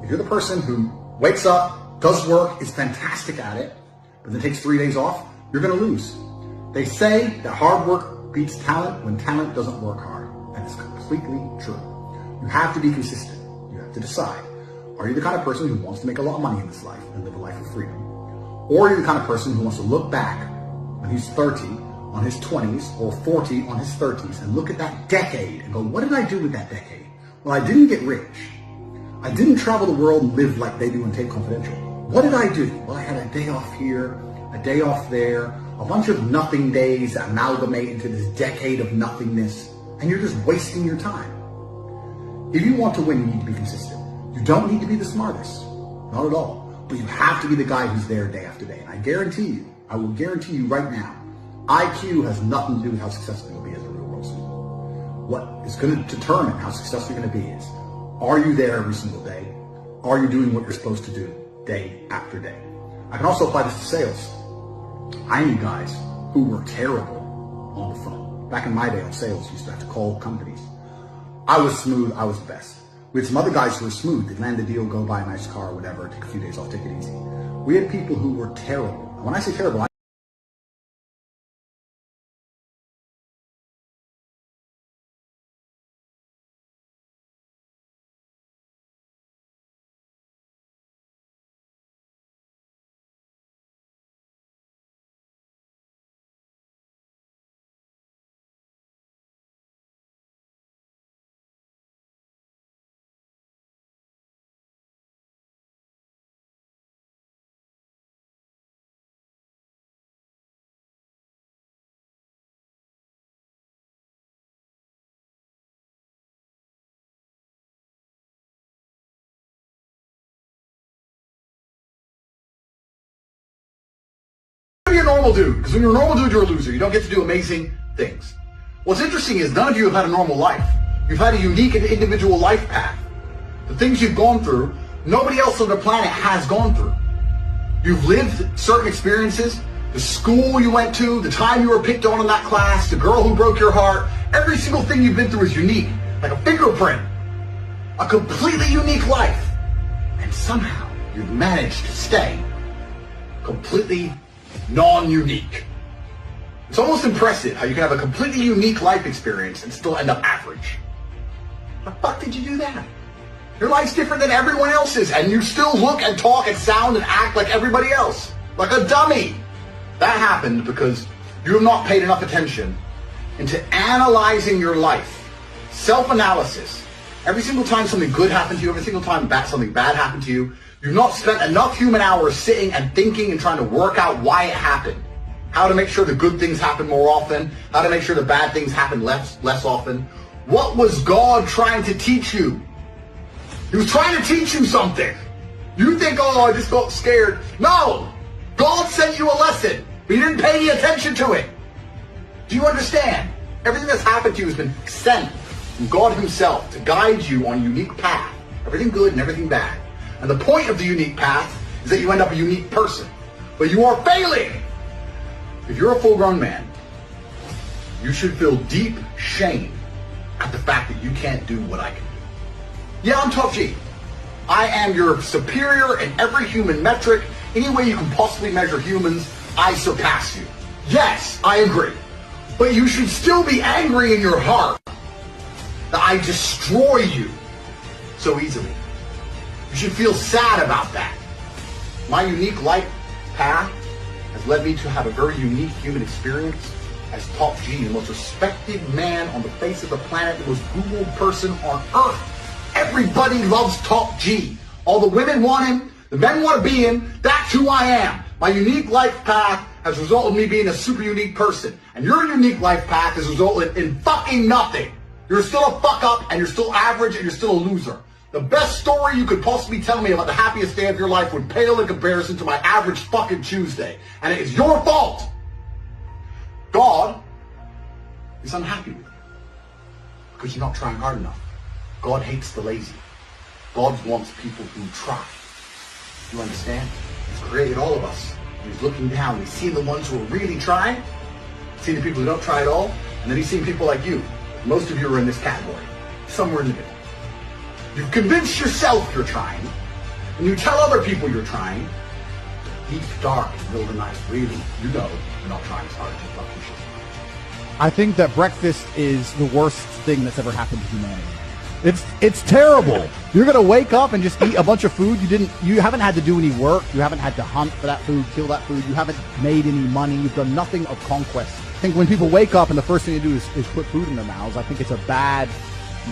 If you're the person who wakes up, does work, is fantastic at it, but then takes 3 days off, you're going to lose. They say that hard work beats talent when talent doesn't work hard. That is completely true. You have to be consistent. You have to decide. Are you the kind of person who wants to make a lot of money in this life and live a life of freedom? Or are you the kind of person who wants to look back when he's 30 on his 20s or 40 on his 30s and look at that decade and go, what did I do with that decade? Well, I didn't get rich. I didn't travel the world and live like they do in Tape Confidential. What did I do? Well, I had a day off here, a day off there, a bunch of nothing days that amalgamate into this decade of nothingness, and you're just wasting your time. If you want to win, you need to be consistent. You don't need to be the smartest, not at all, but you have to be the guy who's there day after day. And I guarantee you, I will guarantee you right now, IQ has nothing to do with how successful you'll be as a real world student. What is going to determine how successful you're going to be is, are you there every single day? Are you doing what you're supposed to do day after day? I can also apply this to sales. I knew guys who were terrible on the phone. Back in my day on sales, you used to have to call companies. I was smooth, I was the best. We had some other guys who were smooth. They'd land the deal, go buy a nice car, whatever, take a few days off, take it easy. We had people who were terrible. And when I say terrible, you're a normal dude, because when you're a normal dude, you're a loser. You don't get to do amazing things. What's interesting is none of you have had a normal life. You've had a unique and individual life path. The things you've gone through, nobody else on the planet has gone through. You've lived certain experiences, the school you went to, the time you were picked on in that class, the girl who broke your heart. Every single thing you've been through is unique, like a fingerprint. A completely unique life. And somehow you've managed to stay completely non-unique. It's almost impressive how you can have a completely unique life experience and still end up average. How the fuck did you do that? Your life's different than everyone else's, and you still look and talk and sound and act like everybody else. Like a dummy. That happened because you have not paid enough attention into analyzing your life. Self-analysis. Every single time something good happened to you, every single time something bad happened to you, you've not spent enough human hours sitting and thinking and trying to work out why it happened. How to make sure the good things happen more often. How to make sure the bad things happen less often. What was God trying to teach you? He was trying to teach you something. You think, oh, I just got scared. No! God sent you a lesson, but you didn't pay any attention to it. Do you understand? Everything that's happened to you has been sent from God himself to guide you on a unique path. Everything good and everything bad. And the point of the unique path is that you end up a unique person. But you are failing! If you're a full-grown man, you should feel deep shame at the fact that you can't do what I can do. Yeah, I'm Top G. I am your superior in every human metric. Any way you can possibly measure humans, I surpass you. Yes, I agree. But you should still be angry in your heart that I destroy you so easily. You should feel sad about that. My unique life path has led me to have a very unique human experience as Top G, the most respected man on the face of the planet, the most Googled person on earth. Everybody loves Top G. All the women want him, the men want to be him. That's who I am. My unique life path has resulted in me being a super unique person. And your unique life path has resulted in fucking nothing. You're still a fuck up, and you're still average, and you're still a loser. The best story you could possibly tell me about the happiest day of your life would pale in comparison to my average fucking Tuesday. And it is your fault. God is unhappy with you because you're not trying hard enough. God hates the lazy. God wants people who try. You understand? He's created all of us. And he's looking down. He's seen the ones who are really trying, seen the people who don't try at all, and then he's seen people like you. Most of you are in this category, somewhere in the middle. You've convinced yourself you're trying, and you tell other people you're trying, deep, dark, in the middle of the night, really, you know you're not trying as hard as you thought you should. I think that breakfast is the worst thing that's ever happened to humanity. It's terrible. You're gonna wake up and just eat a bunch of food. You haven't had to do any work. You haven't had to hunt for that food, kill that food. You haven't made any money. You've done nothing of conquest. I think when people wake up and the first thing they do is put food in their mouths, I think it's a bad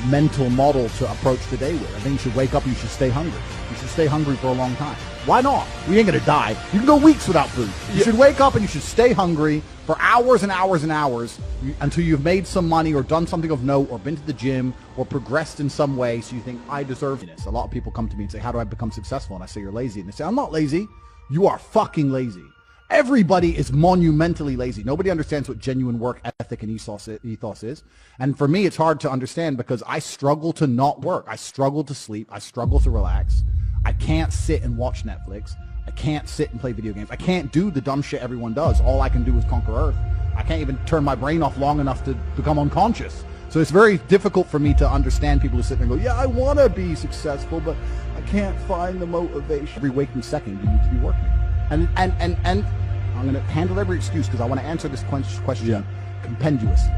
mental model to approach the day with. I think you should wake up and you should stay hungry. You should stay hungry for a long time. Why not? We ain't gonna die. You can go weeks without food. You should wake up and you should stay hungry for hours and hours and hours until you've made some money or done something of note or been to the gym or progressed in some way so you think, I deserve this. A lot of people come to me and say, how do I become successful? And I say, you're lazy. And they say, I'm not lazy. You are fucking lazy. Everybody is monumentally lazy. Nobody understands what genuine work ethic and ethos is. And for me, it's hard to understand because I struggle to not work. I struggle to sleep. I struggle to relax. I can't sit and watch Netflix. I can't sit and play video games. I can't do the dumb shit everyone does. All I can do is conquer Earth. I can't even turn my brain off long enough to become unconscious. So it's very difficult for me to understand people who sit there and go, yeah, I want to be successful, but I can't find the motivation. Every waking second, you need to be working. And I'm going to handle every excuse because I want to answer this question compendiously.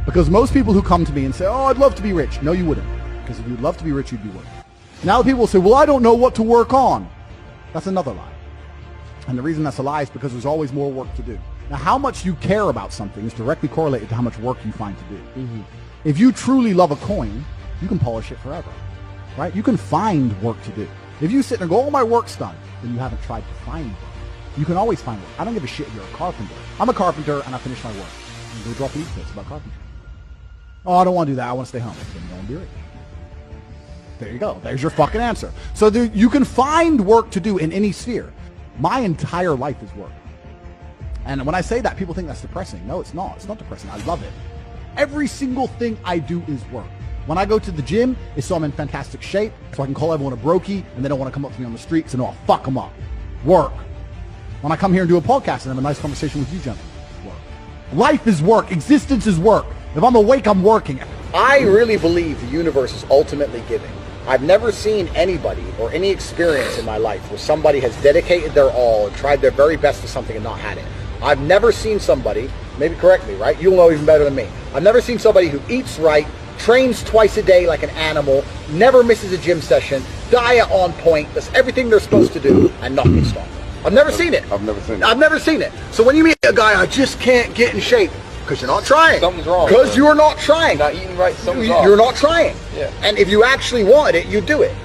Because most people who come to me and say, oh, I'd love to be rich. No, you wouldn't. Because if you'd love to be rich, you'd be working. Now people will say, well, I don't know what to work on. That's another lie. And the reason that's a lie is because there's always more work to do. Now, how much you care about something is directly correlated to how much work you find to do. Mm-hmm. If you truly love a coin, you can polish it forever, right? You can find work to do. If you sit there and go, oh, my work's done, then you haven't tried to find work. You can always find work. I don't give a shit if you're a carpenter. I'm a carpenter and I finish my work. You go drop an e-tips about carpentry. Oh, I don't want to do that. I want to stay home. Then you don't do it. There you go. There's your fucking answer. So you can find work to do in any sphere. My entire life is work. And when I say that, people think that's depressing. No, it's not. It's not depressing. I love it. Every single thing I do is work. When I go to the gym, it's so I'm in fantastic shape, so I can call everyone a brokey, and they don't want to come up to me on the street, so no, I'll fuck them up. Work. When I come here and do a podcast and have a nice conversation with you gentlemen, work. Life is work. Existence is work. If I'm awake, I'm working. I really believe the universe is ultimately giving. I've never seen anybody or any experience in my life where somebody has dedicated their all and tried their very best for something and not had it. I've never seen somebody, maybe correct me, right? You'll know even better than me. I've never seen somebody who eats right, trains twice a day like an animal, never misses a gym session, diet on point, does everything they're supposed to do, and not get stronger. I've never seen it. I've never seen it. I've never seen it. So when you meet a guy, I just can't get in shape, because you're not trying. Something's wrong. Because you're not trying. You're not eating right, something's wrong. You're not trying. Yeah. And if you actually wanted it, you'd do it.